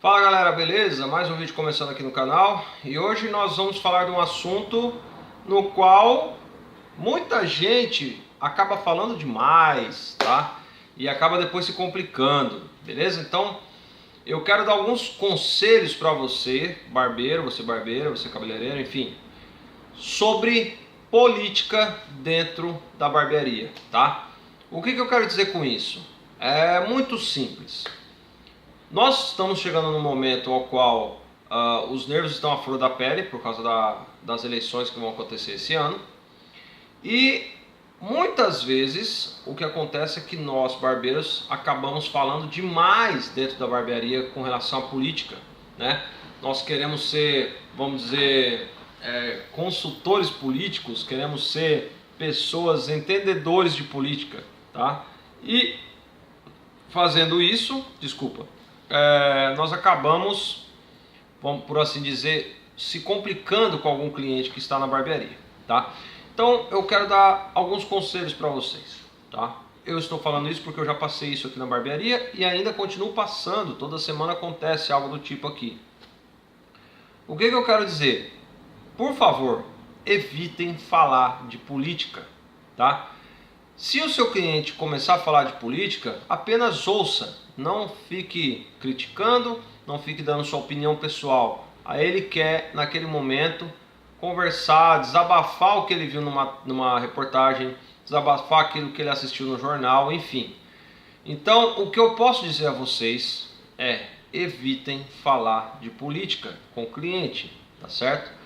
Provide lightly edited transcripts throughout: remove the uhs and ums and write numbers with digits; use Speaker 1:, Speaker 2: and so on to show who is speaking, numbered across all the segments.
Speaker 1: Fala galera, beleza? Mais um vídeo começando aqui no canal e hoje nós vamos falar de um assunto no qual muita gente acaba falando demais, tá? E acaba depois se complicando, beleza? Então eu quero dar alguns conselhos para você, barbeiro, você barbeira, você cabeleireiro, enfim, sobre política dentro da barbearia, tá? O que eu quero dizer com isso? É muito simples. Nós estamos chegando num momento ao qual os nervos estão à flor da pele por causa das eleições que vão acontecer esse ano. E muitas vezes o que acontece é que nós, barbeiros, acabamos falando demais dentro da barbearia com relação à política, né? Nós queremos ser, vamos dizer, consultores políticos, queremos ser pessoas entendedores de política, tá? E fazendo isso, nós acabamos, vamos por assim dizer, se complicando com algum cliente que está na barbearia, tá? Então eu quero dar alguns conselhos para vocês, tá? Eu estou falando isso porque eu já passei isso aqui na barbearia e ainda continuo passando, toda semana acontece algo do tipo aqui. O que eu quero dizer? Por favor, evitem falar de política, tá? Se o seu cliente começar a falar de política, apenas ouça, não fique criticando, não fique dando sua opinião pessoal. Aí ele quer, naquele momento, conversar, desabafar o que ele viu numa reportagem, desabafar aquilo que ele assistiu no jornal, enfim. Então, o que eu posso dizer a vocês é: evitem falar de política com o cliente, tá certo?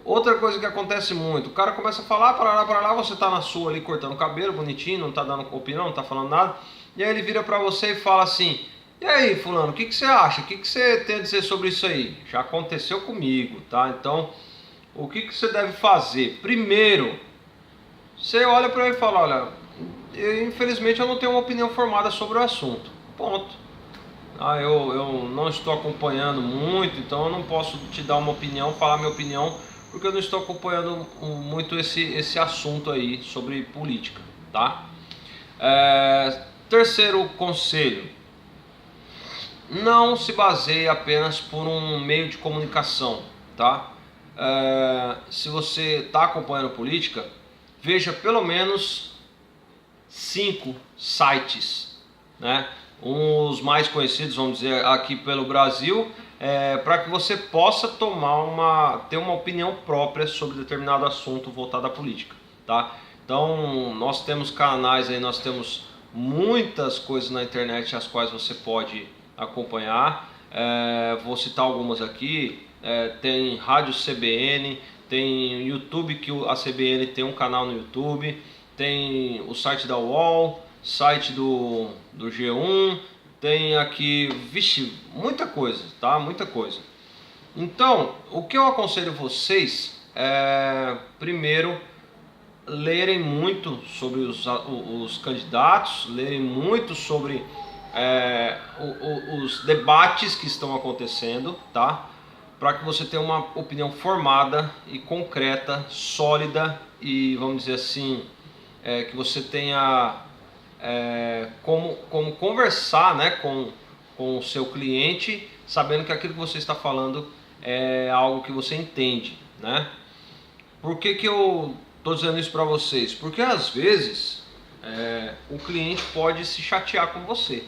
Speaker 1: Outra coisa que acontece muito, o cara começa a falar, para lá, você tá na sua ali cortando o cabelo, bonitinho, não tá dando opinião, não tá falando nada, e aí ele vira para você e fala assim: e aí fulano, o que você acha? O que você tem a dizer sobre isso aí? Já aconteceu comigo, tá? Então, o que você deve fazer? Primeiro, você olha para ele e fala: olha, infelizmente eu não tenho uma opinião formada sobre o assunto, ponto. Eu não estou acompanhando muito, então eu não posso te dar uma opinião, falar minha opinião, porque eu não estou acompanhando muito esse assunto aí sobre política, tá? Terceiro conselho: não se baseie apenas por um meio de comunicação, tá? Se você está acompanhando política, veja pelo menos 5 sites, né? Os mais conhecidos, vamos dizer, aqui pelo Brasil, para que você possa ter uma opinião própria sobre determinado assunto voltado à política, tá? Então nós temos canais aí, nós temos muitas coisas na internet as quais você pode acompanhar. Vou citar algumas aqui. Tem Rádio CBN, tem YouTube, que a CBN tem um canal no YouTube, tem o site da UOL, site do G1, tem aqui, vixe, muita coisa, tá? Muita coisa. Então, o que eu aconselho vocês é, primeiro, lerem muito sobre os candidatos, lerem muito sobre os debates que estão acontecendo, tá? Para que você tenha uma opinião formada e concreta, sólida e, vamos dizer assim, que você tenha como conversar, né, com o seu cliente, sabendo que aquilo que você está falando é algo que você entende, né? Por que eu estou dizendo isso para vocês? Porque às vezes o cliente pode se chatear com você,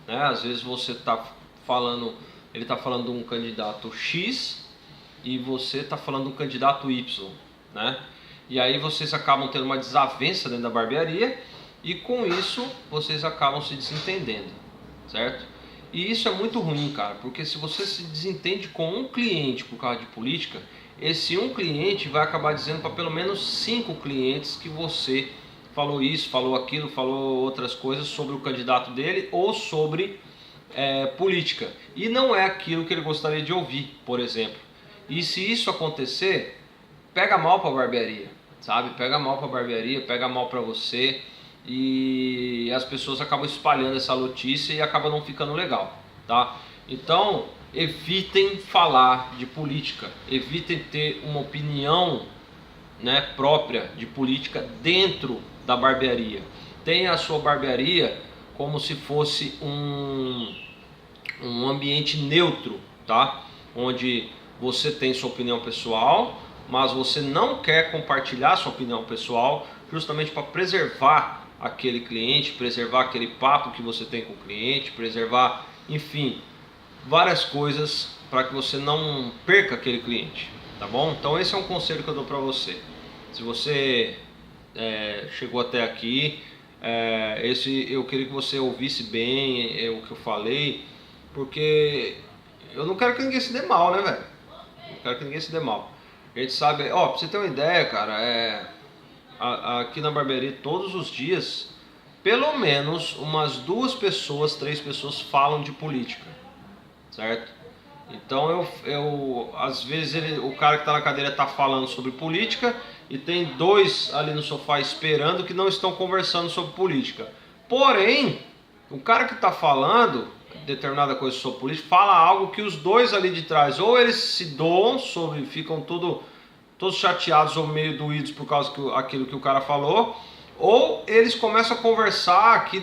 Speaker 1: né? Às vezes você está falando, ele está falando de um candidato X e você está falando de um candidato Y, né? E aí vocês acabam tendo uma desavença dentro da barbearia e com isso vocês acabam se desentendendo, certo? E isso é muito ruim, cara, porque se você se desentende com um cliente por causa de política, esse um cliente vai acabar dizendo para pelo menos 5 clientes que você falou isso, falou aquilo, falou outras coisas sobre o candidato dele ou sobre política. E não é aquilo que ele gostaria de ouvir, por exemplo. E se isso acontecer, pega mal para a barbearia, sabe? Pega mal para a barbearia, pega mal para você. E as pessoas acabam espalhando essa notícia e acaba não ficando legal, tá? Então, evitem falar de política, evitem ter uma opinião, né, própria de política dentro da barbearia. Tenha a sua barbearia como se fosse um ambiente neutro, tá? Onde você tem sua opinião pessoal, mas você não quer compartilhar sua opinião pessoal, justamente para preservar aquele cliente, preservar aquele papo que você tem com o cliente, preservar, enfim, várias coisas para que você não perca aquele cliente, tá bom? Então esse é um conselho que eu dou para você. Se você chegou até aqui, eu queria que você ouvisse bem o que eu falei, porque eu não quero que ninguém se dê mal, né, velho? Não quero que ninguém se dê mal. A gente sabe, ó, pra você ter uma ideia, cara, aqui na barbearia todos os dias, pelo menos umas 2 pessoas, 3 pessoas falam de política, certo? Então às vezes o cara que está na cadeira está falando sobre política e tem 2 ali no sofá esperando que não estão conversando sobre política. Porém, o cara que está falando determinada coisa sobre política fala algo que os 2 ali de trás ou eles se doam sobre, ficam todos chateados ou meio doídos por causa aquilo que o cara falou, ou eles começam a conversar aqui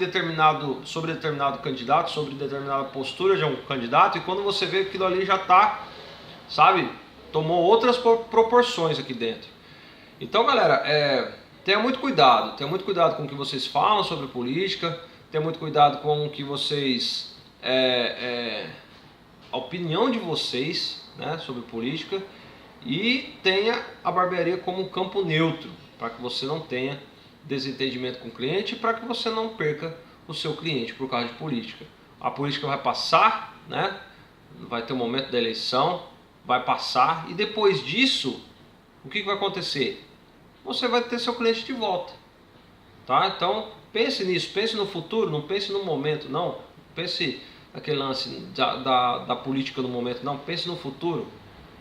Speaker 1: sobre determinado candidato, sobre determinada postura de um candidato, e quando você vê aquilo ali já está, sabe, tomou outras proporções aqui dentro. Então, galera, tenha muito cuidado com o que vocês falam sobre política, tenha muito cuidado com o que vocês, a opinião de vocês, né, sobre política, e tenha a barbearia como um campo neutro, para que você não tenha desentendimento com o cliente, para que você não perca o seu cliente por causa de política. A política vai passar, né? Vai ter o momento da eleição, vai passar, e depois disso, o que vai acontecer? Você vai ter seu cliente de volta, tá? Então pense nisso, pense no futuro, não pense no momento, não. Pense naquele lance da política no momento, não. Pense no futuro.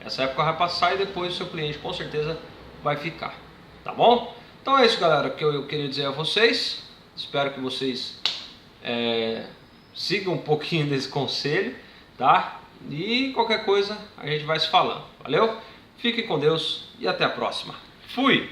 Speaker 1: Essa época vai passar e depois o seu cliente com certeza vai ficar, tá bom? Então é isso, galera, que eu queria dizer a vocês. Espero que vocês sigam um pouquinho desse conselho, tá? E qualquer coisa a gente vai se falando, valeu? Fiquem com Deus e até a próxima. Fui!